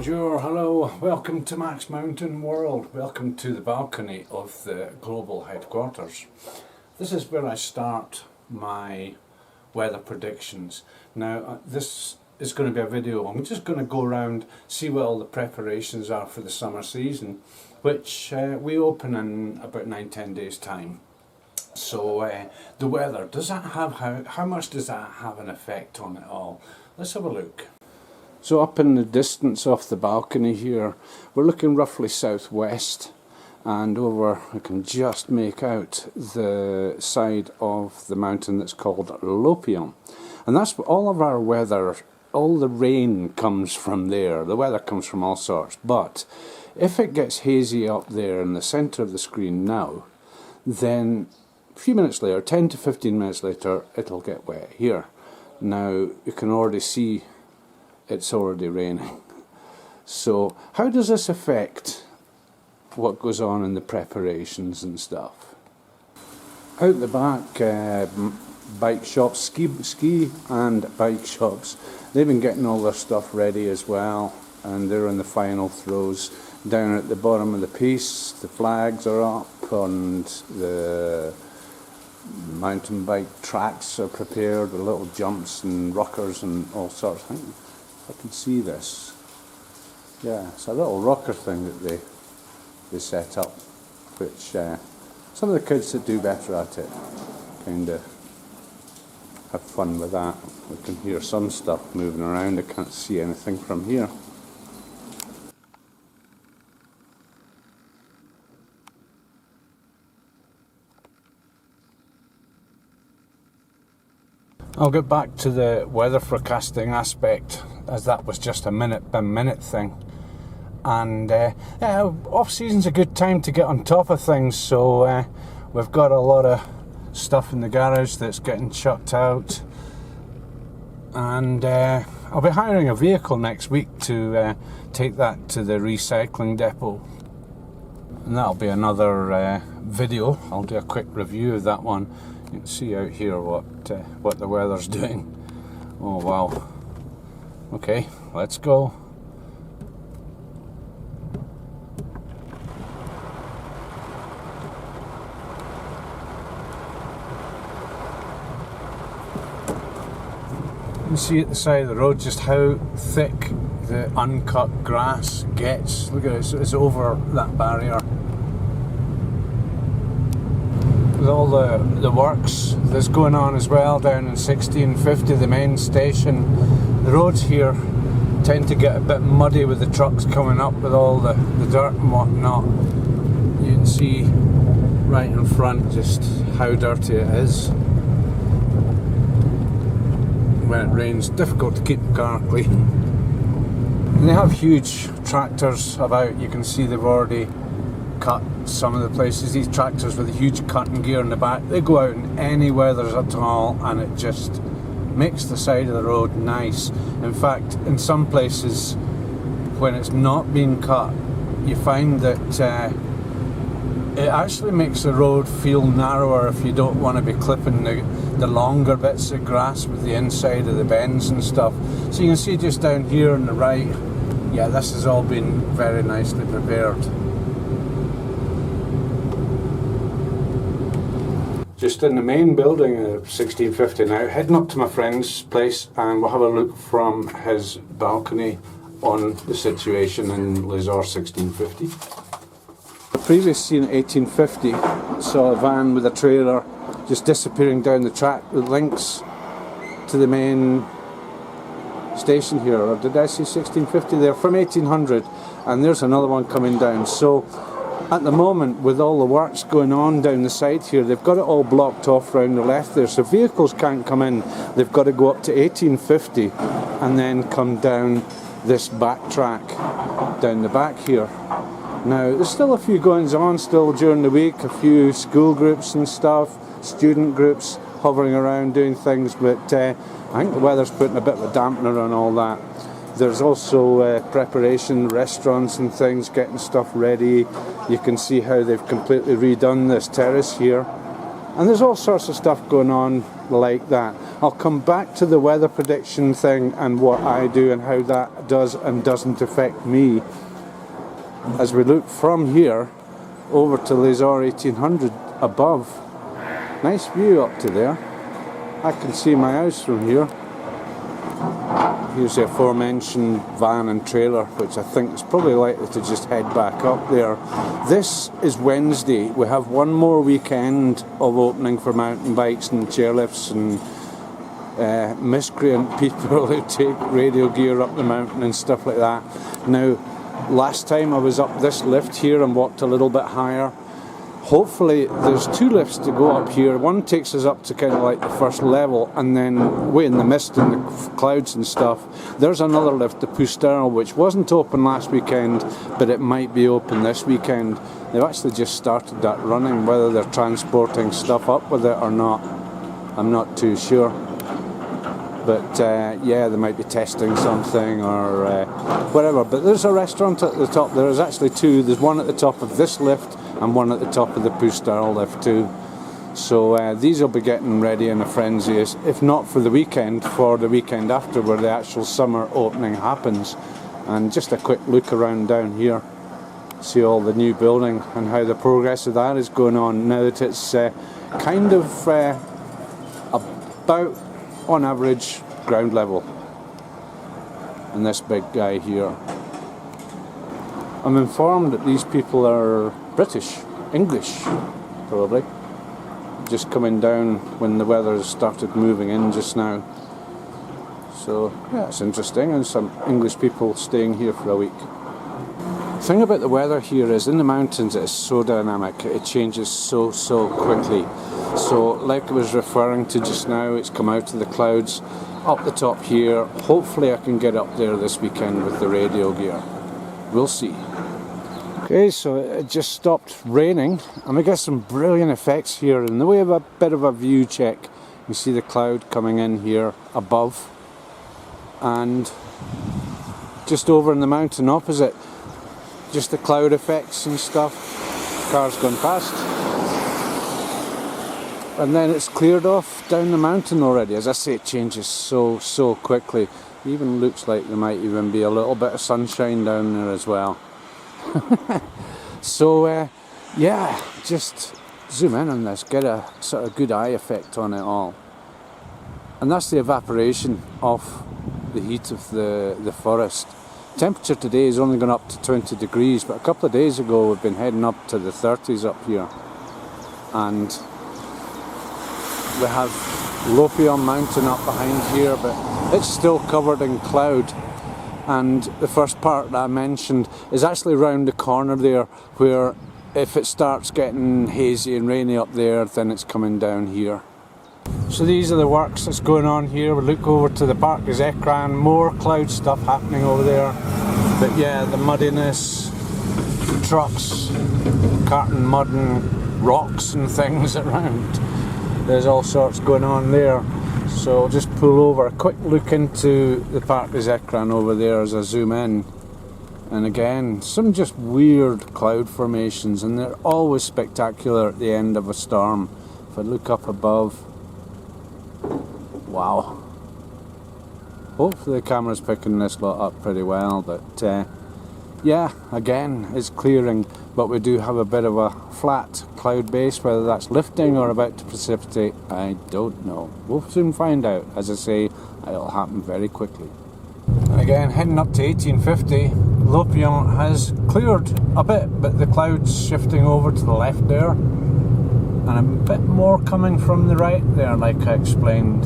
Bonjour, hello, welcome to MaxMountainWorld. Welcome to the balcony of the global headquarters. This is where I start my weather predictions. Now, this is going to be a video. I'm just going to go around, see what all the preparations are for the summer season, which we open in about 9-10 days time. So the weather, does that have, how much does that have an effect on it all? Let's have a look. So up in the distance off the balcony here, we're looking roughly southwest, and over I can just make out the side of the mountain that's called Lopium. And that's all of our weather, all the rain comes from there. The weather comes from all sorts. But if it gets hazy up there in the centre of the screen now, then a few minutes later, 10 to 15 minutes later, it'll get wet here. Now you can already see it's already raining. So how does this affect what goes on in the preparations and stuff? Out the back, bike shops, ski and bike shops, they've been getting all their stuff ready as well, and they're in the final throes. Down at the bottom of the piece, the flags are up and the mountain bike tracks are prepared with little jumps and rockers and all sorts. I can see this. Yeah, it's a little rocker thing that they set up, which some of the kids that do better at it kind of have fun with that. We can hear some stuff moving around. I can't see anything from here. I'll get back to the weather forecasting aspect, as that was just a minute by minute thing. And off season's a good time to get on top of things, so we've got a lot of stuff in the garage that's getting chucked out, and I'll be hiring a vehicle next week to take that to the recycling depot, and that'll be another video. I'll do a quick review of that one. You can see out here what the weather's doing. Oh wow. Okay, let's go. You can see at the side of the road just how thick the uncut grass gets. Look at it, it's over that barrier. With all the works that's going on as well down in 1650, the main station, the roads here tend to get a bit muddy with the trucks coming up with all the dirt and whatnot. You can see right in front just how dirty it is. When it rains, difficult to keep the car clean. And they have huge tractors about. You can see they've already cut some of the places. These tractors with a huge cutting gear in the back, they go out in any weather at all, and it just makes the side of the road nice. In fact, in some places when it's not being cut, you find that it actually makes the road feel narrower if you don't want to be clipping the longer bits of grass with the inside of the bends and stuff. So you can see just down here on the right, yeah, this has all been very nicely prepared. Just in the main building of 1650 now, heading up to my friend's place, and we'll have a look from his balcony on the situation in Les-Orres 1650. The previous scene at 1850 saw a van with a trailer just disappearing down the track with links to the main station here. Or did I say 1650 there? From 1800, and there's another one coming down. So at the moment, with all the works going on down the side here, they've got it all blocked off round the left there, so vehicles can't come in. They've got to go up to 1850 and then come down this back track down the back here. Now, there's still a few goings on still during the week, a few school groups and stuff, student groups hovering around doing things, but I think the weather's putting a bit of a dampener on all that. There's also preparation, restaurants and things, getting stuff ready. You can see how they've completely redone this terrace here. And there's all sorts of stuff going on like that. I'll come back to the weather prediction thing and what I do and how that does and doesn't affect me as we look from here over to Les-Orres 1800 above. Nice view up to there. I can see my house from here. Here's the aforementioned van and trailer, which I think is probably likely to just head back up there. This is Wednesday. We have one more weekend of opening for mountain bikes and chairlifts and miscreant people who take radio gear up the mountain and stuff like that. Now, last time I was up this lift here and walked a little bit higher. Hopefully there's two lifts to go up here. One takes us up to kind of like the first level, and then way in the mist and the clouds and stuff, there's another lift, the Pustel, which wasn't open last weekend, but it might be open this weekend. They've actually just started that running. Whether they're transporting stuff up with it or not, I'm not too sure. But yeah, they might be testing something or whatever. But there's a restaurant at the top. There's actually two. There's one at the top of this lift and one at the top of the Pustel lift too. So these will be getting ready in a frenzy, if not for the weekend after, where the actual summer opening happens. And just a quick look around down here, see all the new building and how the progress of that is going on now that it's kind of about on average ground level. And this big guy here, I'm informed that these people are British, English probably, just coming down when the weather started moving in just now. So yeah, it's interesting, and some English people staying here for a week. The thing about the weather here is in the mountains it's so dynamic, it changes so quickly. So like I was referring to just now, it's come out of the clouds up the top here. Hopefully I can get up there this weekend with the radio gear. We'll see. Okay, so it just stopped raining and we get some brilliant effects here in the way of a bit of a view check. You see the cloud coming in here above, and just over in the mountain opposite, just the cloud effects and stuff. Cars going past. And then it's cleared off down the mountain already. As I say, it changes so quickly. It even looks like there might even be a little bit of sunshine down there as well. So yeah, just zoom in on this, get a sort of good eye effect on it all. And that's the evaporation of the heat of the forest. Temperature today is only gone up to 20 degrees, but a couple of days ago we've been heading up to the 30s up here. And we have Lopion Mountain up behind here, but it's still covered in cloud. And the first part that I mentioned is actually round the corner there, where if it starts getting hazy and rainy up there, then it's coming down here. So these are the works that's going on here. We look over to the Parc des Écrins, more cloud stuff happening over there. But yeah, the muddiness, the trucks, carting mud and rocks and things around. There's all sorts going on there. So I'll just pull over, a quick look into the Parc des Écrins over there as I zoom in. And again, some just weird cloud formations, and they're always spectacular at the end of a storm. If I look up above, wow. Hopefully the camera's picking this lot up pretty well, but yeah, again, it's clearing, but we do have a bit of a flat cloud base. Whether that's lifting or about to precipitate, I don't know. We'll soon find out. As I say, it'll happen very quickly. And again, heading up to 1850, Lopion has cleared a bit, but the clouds shifting over to the left there, and a bit more coming from the right there, like I explained.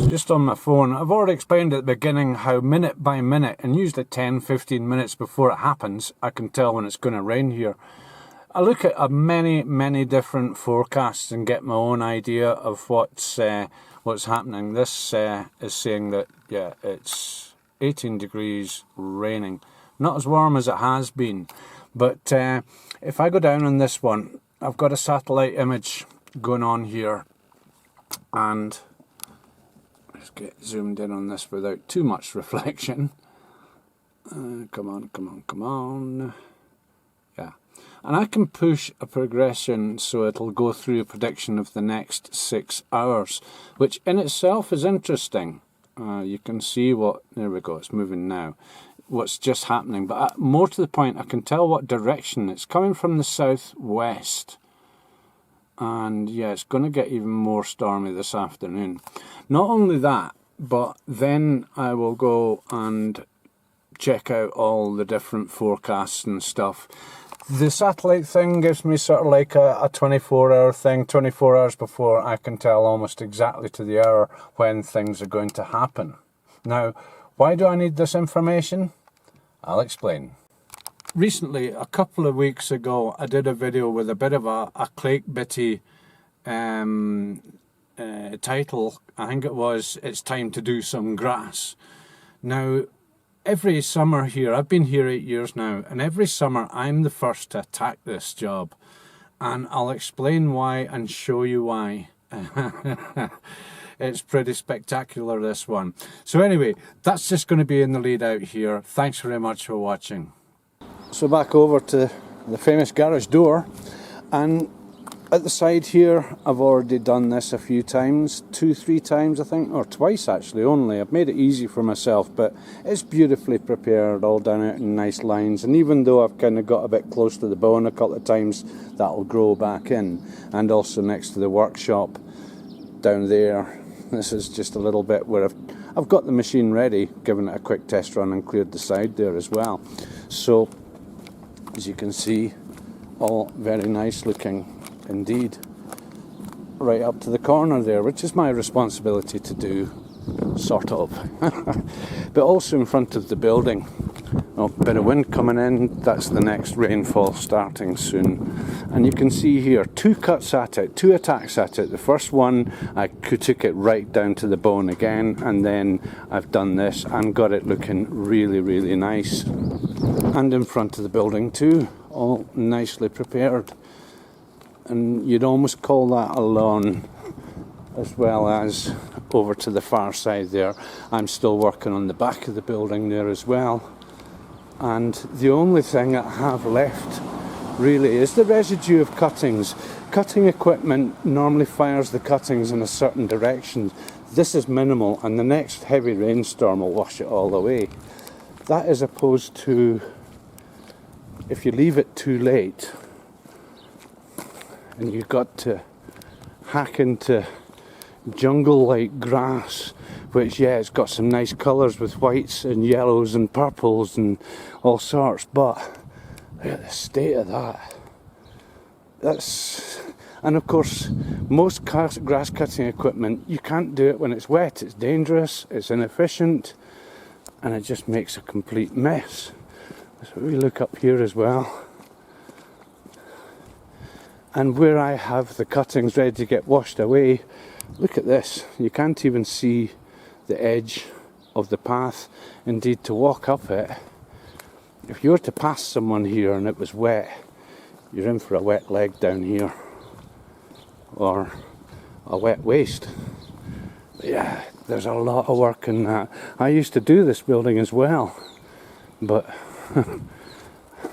Just on my phone, I've already explained at the beginning how minute by minute, and usually 10-15 minutes before it happens, I can tell when it's going to rain here. I look at many different forecasts and get my own idea of what's happening. This is saying that, yeah, it's 18 degrees raining. Not as warm as it has been, but if I go down on this one, I've got a satellite image going on here, and let's get zoomed in on this without too much reflection. Come on. Yeah. And I can push a progression so it'll go through a prediction of the next 6 hours, which in itself is interesting. You can see what, there we go, it's moving now, what's just happening. But more to the point, I can tell what direction it's coming from, the southwest. And yeah, it's going to get even more stormy this afternoon. Not only that, but then I will go and check out all the different forecasts and stuff. The satellite thing gives me sort of like a 24-hour thing, 24 hours before I can tell almost exactly to the hour when things are going to happen. Now, why do I need this information? I'll explain. Recently, a couple of weeks ago, I did a video with a bit of a clickbaity title. I think it was, "It's Time to Do Some Grass." Now, every summer here, I've been here 8 years now, and every summer I'm the first to attack this job. And I'll explain why and show you why. It's pretty spectacular, this one. So anyway, that's just going to be in the lead out here. Thanks very much for watching. So back over to the famous garage door, and at the side here, I've already done this a few times, 2-3 times I think, or twice actually only. I've made it easy for myself, but it's beautifully prepared, all done out in nice lines. And even though I've kind of got a bit close to the bone a couple of times, that'll grow back in. And also next to the workshop down there, this is just a little bit where I've got the machine ready, given it a quick test run and cleared the side there as well. So as you can see, all very nice looking indeed, right up to the corner there, which is my responsibility to do, sort of. But also in front of the building, a bit of wind coming in, that's the next rainfall starting soon. And you can see here, 2 cuts at it, 2 attacks at it. The first one, I took it right down to the bone again, and then I've done this and got it looking really, really nice. And in front of the building too, all nicely prepared. And you'd almost call that a lawn, as well as over to the far side there. I'm still working on the back of the building there as well. And the only thing I have left really is the residue of cuttings. Cutting equipment normally fires the cuttings in a certain direction. This is minimal, and the next heavy rainstorm will wash it all away. That is opposed to if you leave it too late, and you've got to hack into jungle-like grass, which, yeah, it's got some nice colours with whites and yellows and purples and all sorts, but look at the state of that. And of course, most grass cutting equipment, you can't do it when it's wet. It's dangerous, it's inefficient, and it just makes a complete mess. So we look up here as well. And where I have the cuttings ready to get washed away, look at this. You can't even see the edge of the path. Indeed, to walk up it, if you were to pass someone here and it was wet, you're in for a wet leg down here, or a wet waist. But yeah, there's a lot of work in that. I used to do this building as well, but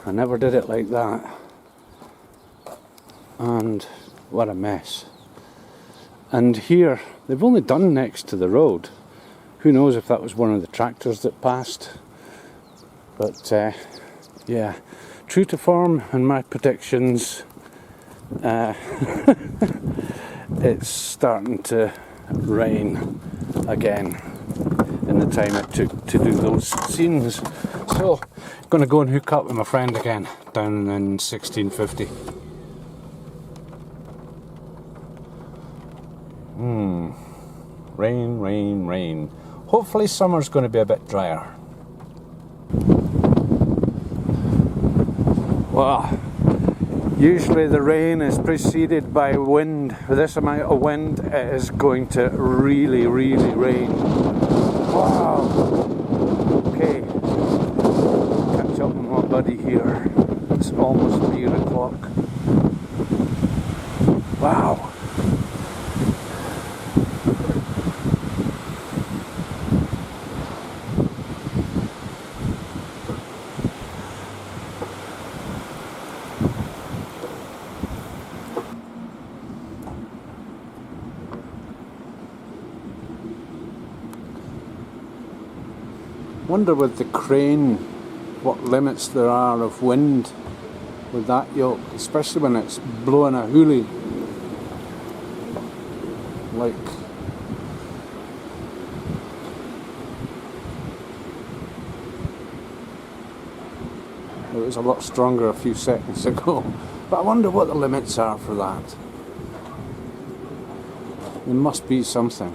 I never did it like that. And what a mess. And here, they've only done next to the road. Who knows if that was one of the tractors that passed. But yeah, true to form and my predictions, it's starting to rain again in the time it took to do those scenes. So, going to go and hook up with my friend again down in 1650. Rain, rain, rain. Hopefully summer's going to be a bit drier. Well, usually the rain is preceded by wind. With this amount of wind, it is going to really, really rain. Wow. Okay. Catch up with my buddy here. It's almost 3 o'clock. Wow. Wonder with the crane what limits there are of wind with that yoke, especially when it's blowing a hoolie. Like it was a lot stronger a few seconds ago. But I wonder what the limits are for that. There must be something.